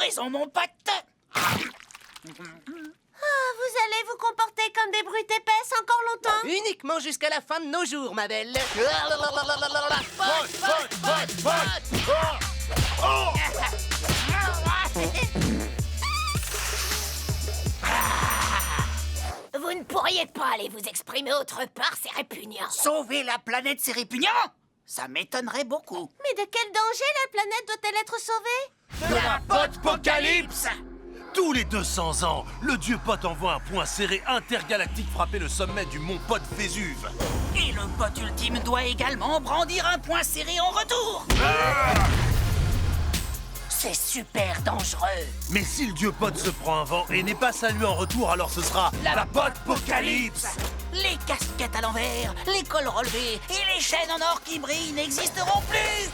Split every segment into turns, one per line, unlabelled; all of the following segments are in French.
raison, mon pote.
Vous allez vous comporter comme des brutes épaisses encore longtemps?
Uniquement jusqu'à la fin de nos jours, ma belle.
Vous ne pourriez pas aller vous exprimer autre part, c'est répugnant.
Sauver la planète, c'est répugnant? Ça m'étonnerait beaucoup.
Mais de quel danger la planète doit-elle être sauvée?
De la Potpocalypse! Tous les 200 ans, le dieu Pot envoie un point serré intergalactique frapper le sommet du mont Pot Vésuve.
Et le pote ultime doit également brandir un point serré en retour. C'est super dangereux.
Mais si le dieu Pot se prend un vent et n'est pas salué en retour, alors ce sera la Potpocalypse!
Les casquettes à l'envers, les cols relevés et les chaînes en or qui brillent n'existeront plus.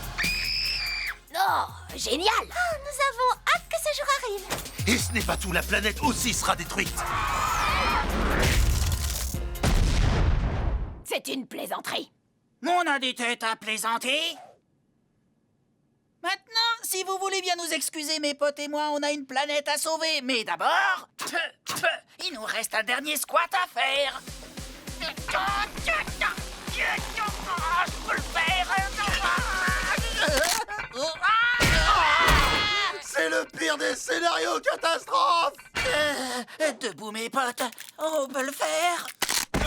Oh, génial! Nous avons hâte que ce jour arrive.
Et ce n'est pas tout, la planète aussi sera détruite.
C'est une plaisanterie.
On a des têtes à plaisanter. Maintenant, si vous voulez bien nous excuser, mes potes et moi, on a une planète à sauver. Mais d'abord, il nous reste un dernier squat à faire. Je peux le faire.
C'est le pire des scénarios catastrophes!
Debout, mes potes. On peut le faire.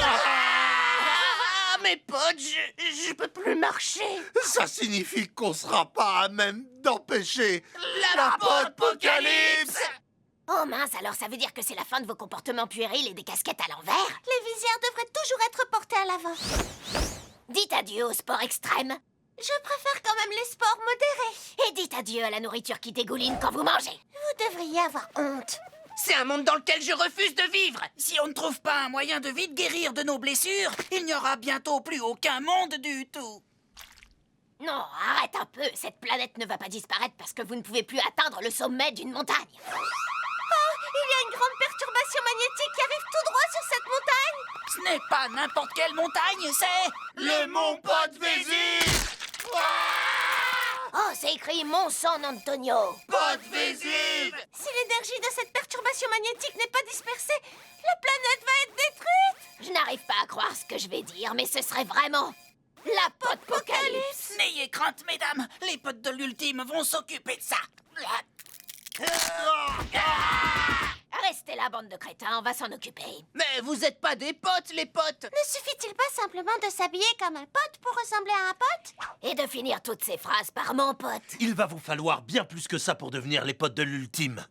Ah, mes potes, je peux plus marcher.
Ça signifie qu'on sera pas à même d'empêcher
La
Potpocalypse!
Oh mince, alors ça veut dire que c'est la fin de vos comportements puérils et des casquettes à l'envers? Les visières devraient toujours être portées à l'avant. Dites adieu au sport extrême. Je préfère quand même les sports modérés. Et dites adieu à la nourriture qui dégouline quand vous mangez. Vous devriez avoir honte.
C'est un monde dans lequel je refuse de vivre.
Si on ne trouve pas un moyen de vite guérir de nos blessures, il n'y aura bientôt plus aucun monde du tout.
Non, arrête un peu. Cette planète ne va pas disparaître parce que vous ne pouvez plus atteindre le sommet d'une montagne. Il y a une grande perturbation magnétique qui arrive tout droit sur cette montagne.
Ce n'est pas n'importe quelle montagne, c'est...
Le mont Pot Vésuve!
Oh, c'est écrit Mont San Antonio.
Pot Vésuve!
Si l'énergie de cette perturbation magnétique n'est pas dispersée, la planète va être détruite. Je n'arrive pas à croire ce que je vais dire, mais ce serait vraiment la Potpocalypse.
N'ayez crainte, mesdames. Les potes de l'ultime vont s'occuper de ça.
Restez là, bande de crétins, on va s'en occuper.
Mais vous êtes pas des potes, les potes.
Ne suffit-il pas simplement de s'habiller comme un pote pour ressembler à un pote? Et de finir toutes ces phrases par mon pote.
Il va vous falloir bien plus que ça pour devenir les potes de l'ultime.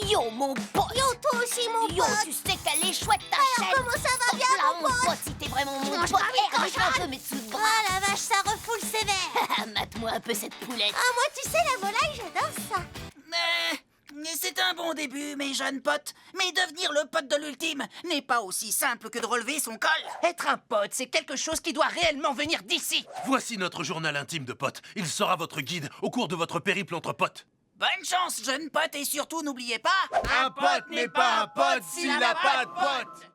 Yo, mon pote! Yo, toi aussi, mon pote! Yo, tu sais qu'elle est chouette, ta chaîne! Comment ça va bien,
Ah,
là, mon pote? Si t'es vraiment mon pote, arrête un peu mes dessous de bras! Ah, la vache, ça refoule sévère! Mate-moi un peu cette poulette! Ah, moi, tu sais, la volaille, j'adore ça!
C'est un bon début, mes jeunes potes. Mais devenir le pote de l'ultime n'est pas aussi simple que de relever son col.
Être un pote, c'est quelque chose qui doit réellement venir d'ici.
Voici notre journal intime de Pot. Il sera votre guide au cours de votre périple entre potes.
Bonne chance, jeunes potes, et surtout n'oubliez pas...
Un pote n'est pas un pote s'il n'a pas de pote.